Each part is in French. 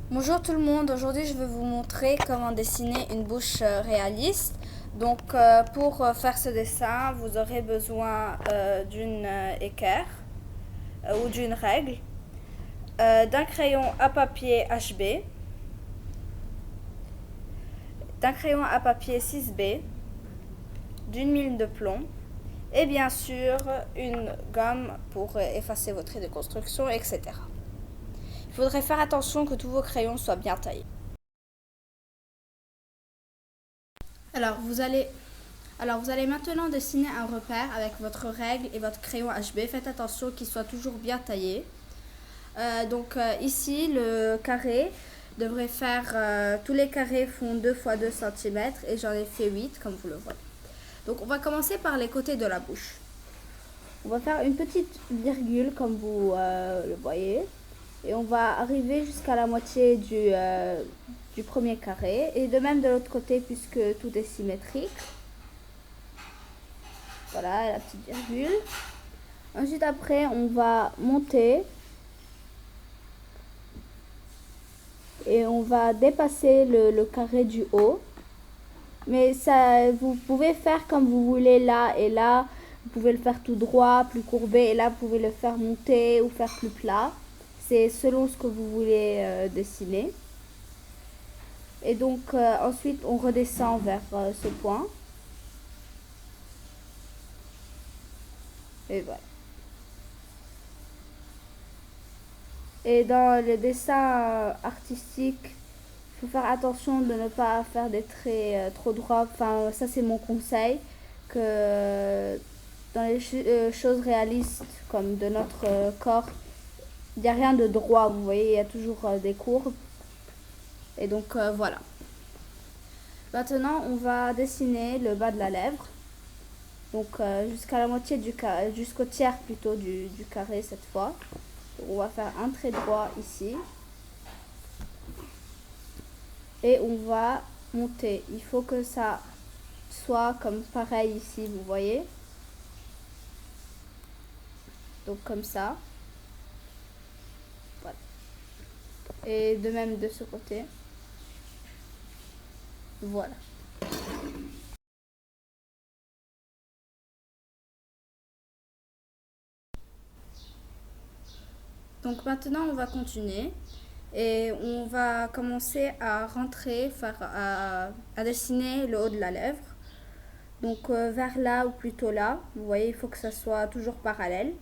Bonjour tout le monde, aujourd'hui je vais vous montrer comment dessiner une bouche réaliste. Donc pour faire ce dessin, vous aurez besoin d'une équerre ou d'une règle, d'un crayon à papier HB, d'un crayon à papier 6B, d'une mine de plomb et bien sûr une gomme pour effacer vos traits de construction, etc. Il faudrait faire attention que tous vos crayons soient bien taillés. Alors vous allez maintenant dessiner un repère avec votre règle et votre crayon HB. Faites attention qu'il soit toujours bien taillé. Ici, le carré devrait faire... tous les carrés font 2 x 2 cm et j'en ai fait 8 comme vous le voyez. Donc on va commencer par les côtés de la bouche. On va faire une petite virgule comme vous le voyez. Et on va arriver jusqu'à la moitié du premier carré. Et de même de l'autre côté puisque tout est symétrique. Voilà la petite virgule. Ensuite après on va monter. Et on va dépasser le carré du haut. Mais ça, vous pouvez faire comme vous voulez là et là. Vous pouvez le faire tout droit, plus courbé. Et là, vous pouvez le faire monter ou faire plus plat. C'est selon ce que vous voulez dessiner. Et donc, ensuite, on redescend vers ce point. Et voilà. Et dans les dessins artistiques, il faut faire attention de ne pas faire des traits trop droits. Enfin, ça, c'est mon conseil. Que dans les choses réalistes, comme de notre corps, il n'y a rien de droit. Vous voyez, il y a toujours des courbes. Et donc, voilà. Maintenant, on va dessiner le bas de la lèvre. Donc, jusqu'à la moitié du carré, jusqu'au tiers plutôt du carré cette fois. Donc, on va faire un trait droit ici. Et on va monter. Il faut que ça soit comme pareil ici, vous voyez. Donc, comme ça. Voilà. Et de même de ce côté. Voilà. Donc maintenant on va continuer et on va commencer à rentrer, à dessiner le haut de la lèvre. Donc vers là ou plutôt là, vous voyez il faut que ça soit toujours parallèle.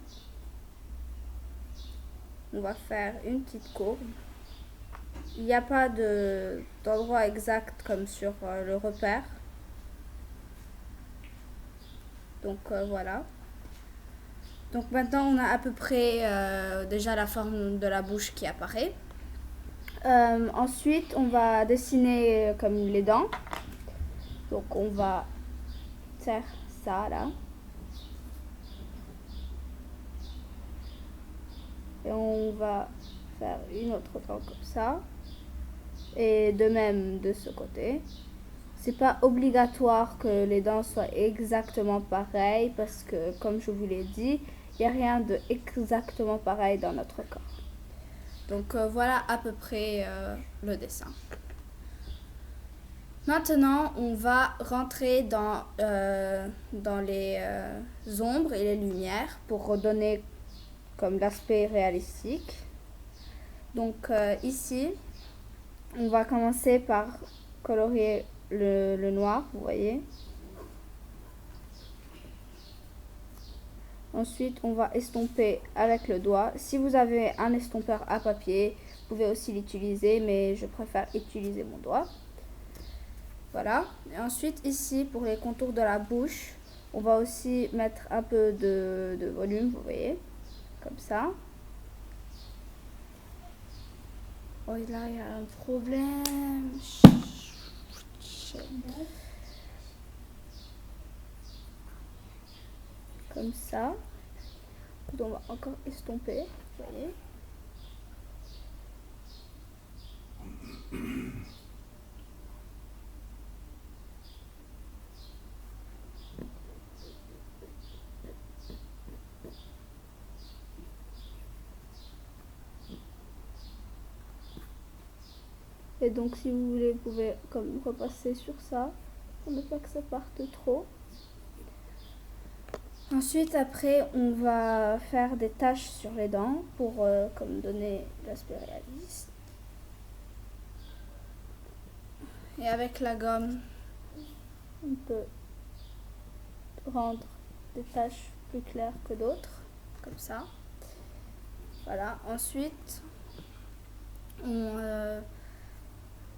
On va faire une petite courbe. Il n'y a pas d'endroit exact comme sur le repère. Donc voilà. Donc maintenant on a à peu près déjà la forme de la bouche qui apparaît. Ensuite on va dessiner comme les dents. Donc on va faire ça là. Et on va faire une autre dent comme ça. Et de même de ce côté. C'est pas obligatoire que les dents soient exactement pareilles parce que comme je vous l'ai dit, il n'y a rien de exactement pareil dans notre corps. Donc voilà à peu près le dessin. Maintenant, on va rentrer dans les ombres et les lumières pour redonner comme l'aspect réalistique. Donc ici, on va commencer par colorier le noir, vous voyez. Ensuite, on va estomper avec le doigt. Si vous avez un estompeur à papier, vous pouvez aussi l'utiliser, mais je préfère utiliser mon doigt. Voilà. Et ensuite, ici, pour les contours de la bouche, on va aussi mettre un peu de volume, vous voyez, comme ça. Oh, là, il y a un problème. Comme ça. Donc, on va encore estomper, vous voyez. Et donc si vous voulez, vous pouvez comme repasser sur ça pour ne pas que ça parte trop. Ensuite, après, on va faire des taches sur les dents pour comme donner l'aspect réaliste. Et avec la gomme, on peut rendre des taches plus claires que d'autres, comme ça. Voilà. Ensuite, on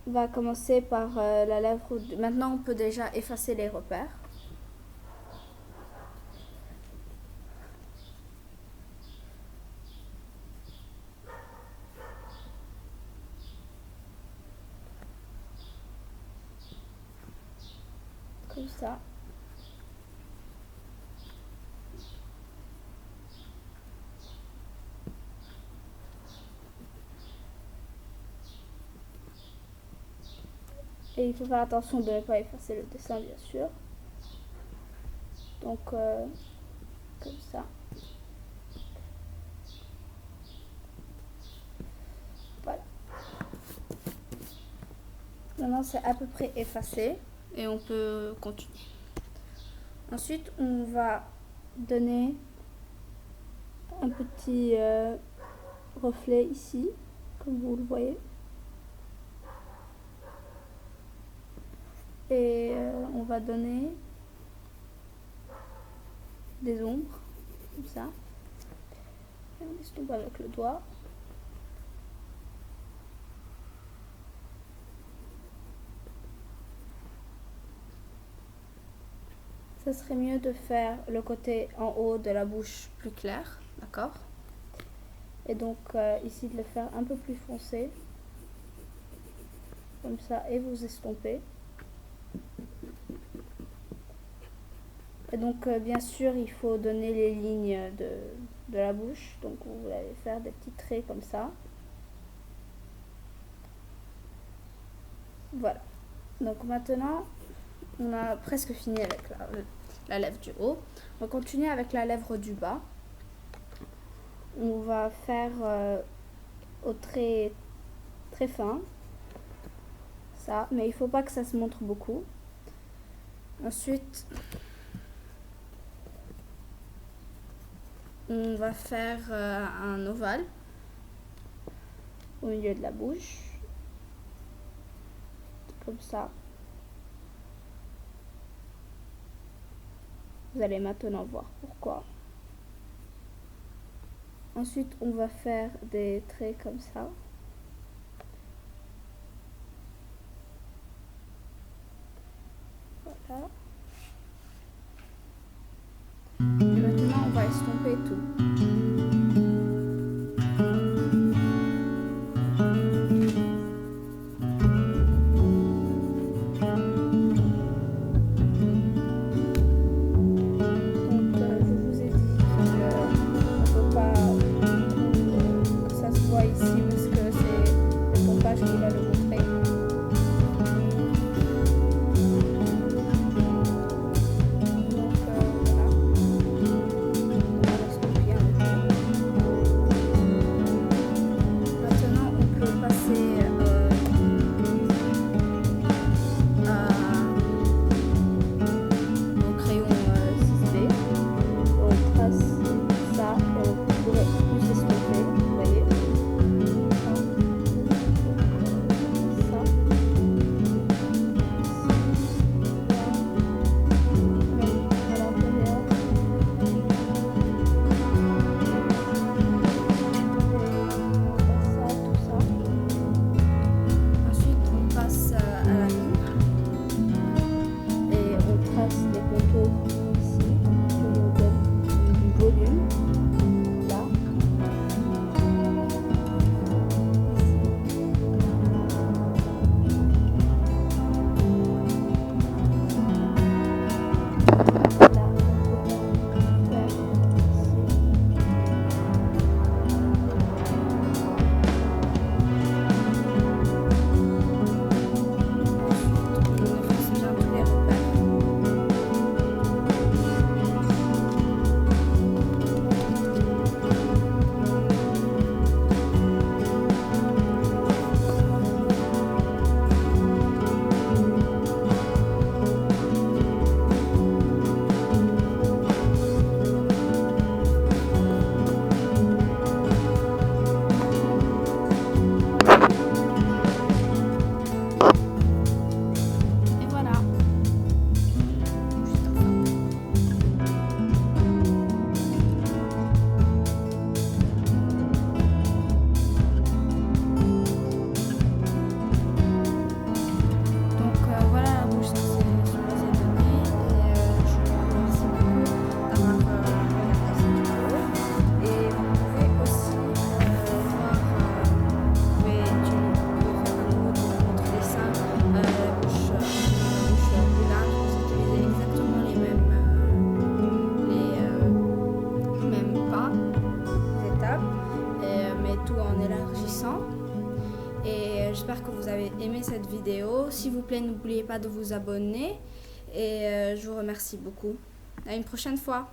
va commencer par la lèvre. Maintenant, on peut déjà effacer les repères. Comme ça. Et il faut faire attention de ne pas effacer le dessin, bien sûr. Donc, comme ça. Voilà. Maintenant, c'est à peu près effacé et on peut continuer. Ensuite, on va donner un petit reflet ici, comme vous le voyez. Et on va donner des ombres, comme ça. Et on estompe avec le doigt. Ça serait mieux de faire le côté en haut de la bouche plus clair, d'accord? Et donc ici de le faire un peu plus foncé, comme ça, et vous estompez. Et donc bien sûr il faut donner les lignes de la bouche, donc vous allez faire des petits traits comme ça. Voilà. Donc maintenant on a presque fini avec la lèvre du haut. On va continuer avec la lèvre du bas. On va faire au trait très fin, ça, mais il faut pas que ça se montre beaucoup. Ensuite, on va faire un ovale au milieu de la bouche, comme ça. Vous allez maintenant voir pourquoi. Ensuite, on va faire des traits comme ça. Voilà. Et maintenant, on va estomper tout. Ici parce que j'espère que vous avez aimé cette vidéo. S'il vous plaît, n'oubliez pas de vous abonner et je vous remercie beaucoup. À une prochaine fois.